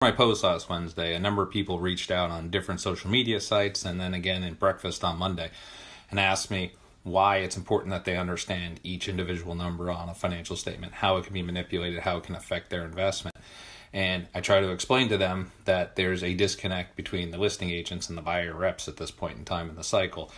My post last Wednesday, a number of people reached out on different social media sites and then again in breakfast on Monday and asked me why it's important that they understand each individual number on a financial statement, how it can be manipulated, how it can affect their investment. And I try to explain to them that there's a disconnect between the listing agents and the buyer reps at this point in time in the cycle.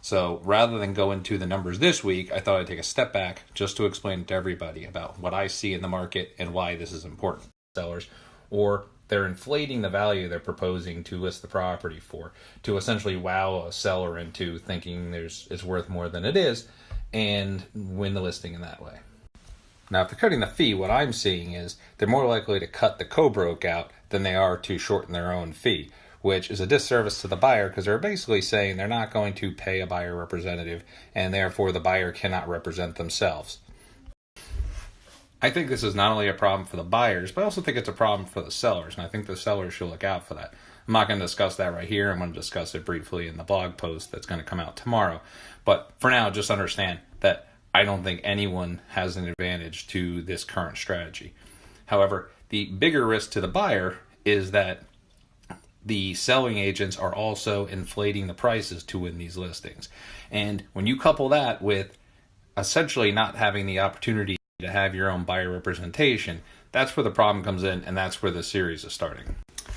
So rather than go into the numbers this week, I thought I'd take a step back just to explain to everybody about what I see in the market and why this is important to sellers, or they're inflating the value they're proposing to list the property for to essentially wow a seller into thinking it's worth more than it is and win the listing in that way. Now, if they're cutting the fee, what I'm seeing is they're more likely to cut the co-broke out than they are to shorten their own fee, which is a disservice to the buyer because they're basically saying they're not going to pay a buyer representative and therefore the buyer cannot represent themselves. I think this is not only a problem for the buyers, but I also think it's a problem for the sellers, and I think the sellers should look out for that. I'm not going to discuss that right here. I'm going to discuss it briefly in the blog post that's going to come out tomorrow. But for now, just understand that I don't think anyone has an advantage to this current strategy. However, the bigger risk to the buyer is that the selling agents are also inflating the prices to win these listings. And when you couple that with essentially not having the opportunity to have your own buyer representation, that's where the problem comes in, and that's where the series is starting.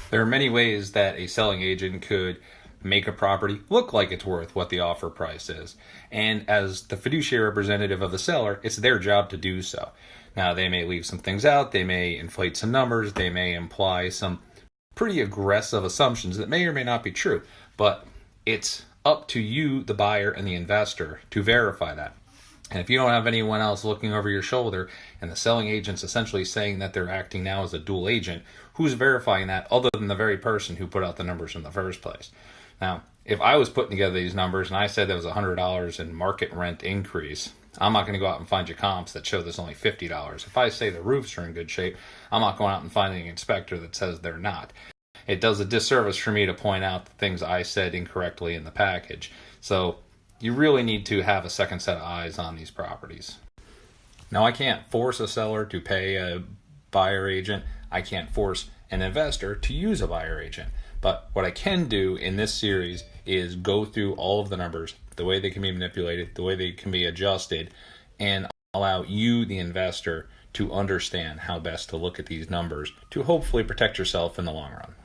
There are many ways that a selling agent could make a property look like it's worth what the offer price is. And as the fiduciary representative of the seller, it's their job to do so. Now, they may leave some things out, they may inflate some numbers, they may imply some pretty aggressive assumptions that may or may not be true, but it's up to you, the buyer and the investor, to verify that. And if you don't have anyone else looking over your shoulder and the selling agent's essentially saying that they're acting now as a dual agent, who's verifying that other than the very person who put out the numbers in the first place? Now, if I was putting together these numbers and I said there was $100 in market rent increase, I'm not going to go out and find you comps that show there's only $50. If I say the roofs are in good shape, I'm not going out and finding an inspector that says they're not. It does a disservice for me to point out the things I said incorrectly in the package. So you really need to have a second set of eyes on these properties. Now, I can't force a seller to pay a buyer agent. I can't force an investor to use a buyer agent. But what I can do in this series is go through all of the numbers, the way they can be manipulated, the way they can be adjusted, and allow you, the investor, to understand how best to look at these numbers to hopefully protect yourself in the long run.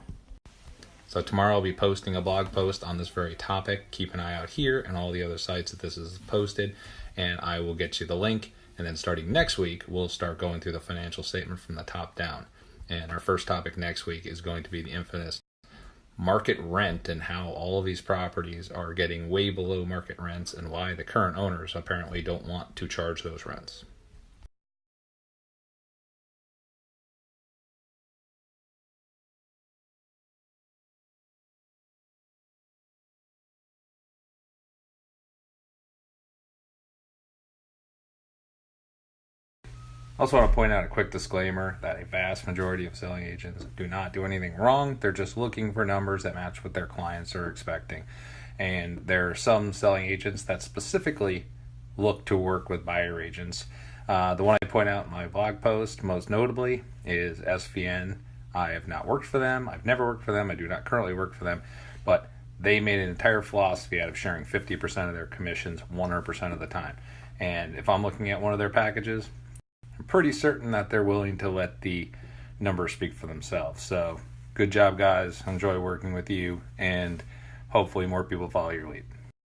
So tomorrow I'll be posting a blog post on this very topic. Keep an eye out here and all the other sites that this is posted, and I will get you the link. And then starting next week, we'll start going through the financial statement from the top down. And our first topic next week is going to be the infamous market rent and how all of these properties are getting way below market rents and why the current owners apparently don't want to charge those rents. I also want to point out a quick disclaimer that a vast majority of selling agents do not do anything wrong. They're just looking for numbers that match what their clients are expecting. And there are some selling agents that specifically look to work with buyer agents. The one I point out in my blog post most notably is SVN. I have not worked for them. I've never worked for them. I do not currently work for them. But they made an entire philosophy out of sharing 50% of their commissions 100% of the time. And if I'm looking at one of their packages, I'm pretty certain that they're willing to let the numbers speak for themselves. So good job, guys. Enjoy working with you, and hopefully more people follow your lead.